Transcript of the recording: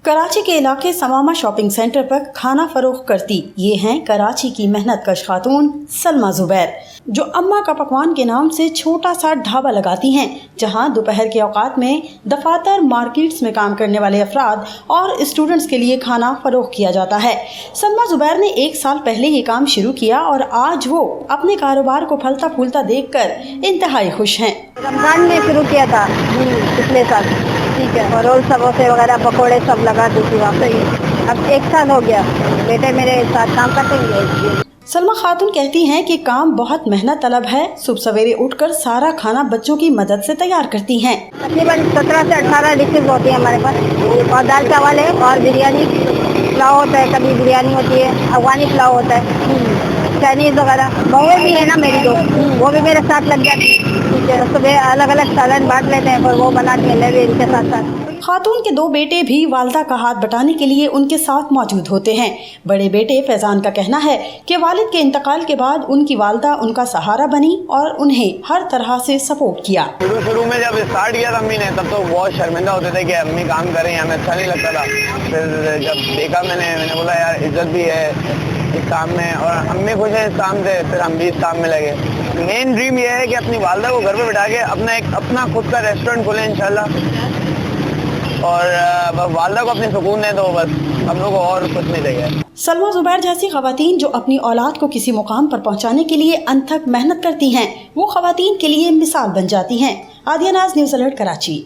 कराची के इलाके समामा shopping centre पर खाना फरोख्त करती ये हैं कराची की मेहनत कश खातून सलमा जुबैर, जो अम्मा का पकवान के नाम से छोटा सा ढाबा लगाती हैं, जहां दोपहर के औकात में दफातर, मार्केट्स में काम करने वाले अफराद और स्टूडेंट्स के लिए खाना फरोख्त किया जाता है। सलमा जुबैर ने 1 साल पहले ये काम शुरू किया और आज वो अपने कारोबार को फलता फूलता देखकर इंतहाई खुश हैं। रमजान में शुरू किया था पिछले साल, ठीक है, और रोल समोसे वगैरह पकोड़े सब लगा दी थी वहाँ पे। अब 1 साल हो गया, बेटे मेरे साथ काम करते हैं। सलमा खातून कहती हैं कि काम बहुत मेहनत तलब है। सुबह सवेरे उठकर सारा खाना बच्चों की मदद से तैयार करती हैं। तकरीबन 17 से 18 डिशेज होती है हमारे पास, और दाल चावल है और बिरयानी, पुलाव होता है, कभी बिरयानी होती है, अफगानी पुलाव होता है, चाइनीज वगैरह। बहुएं भी है ना मेरी दो, वो भी मेरे साथ लग जाती है। सुबह अलग अलग सालन बांट लेते हैं, और वो बनाती है ले इनके साथ साथ। खातून के 2 बेटे भी वालिदा का हाथ बटाने के लिए उनके साथ मौजूद होते हैं। बड़े बेटे फैजान का कहना है कि वालिद के इंतकाल के बाद उनकी वालिदा उनका सहारा बनी और उन्हें हर तरह से सपोर्ट किया। शुरू में जब स्टार्ट किया था अम्मी ने, तब तो बहुत शर्मिंदा होते थे कि अम्मी काम करें, हमें अच्छा नहीं लगता था। फिर जब देखा मैंने बोला यार इज्जत भी है इस काम में, और अम्मी खुश है इस काम से, फिर हम भी इस काम में लगे। मेन ड्रीम ये है कि अपनी वालिदा को घर पे बिठा के अपना खुद का रेस्टोरेंट खोले इंशाल्लाह, और वालिदा को अपनी सुकून है, तो बस हम लोग को और कुछ नहीं चाहिए। सलमा जुबैर जैसी खवातीन जो अपनी औलाद को किसी मुकाम पर पहुंचाने के लिए अनथक मेहनत करती हैं, वो खवातीन के लिए मिसाल बन जाती हैं। आदिया नाज, न्यूज़ अलर्ट, कराची।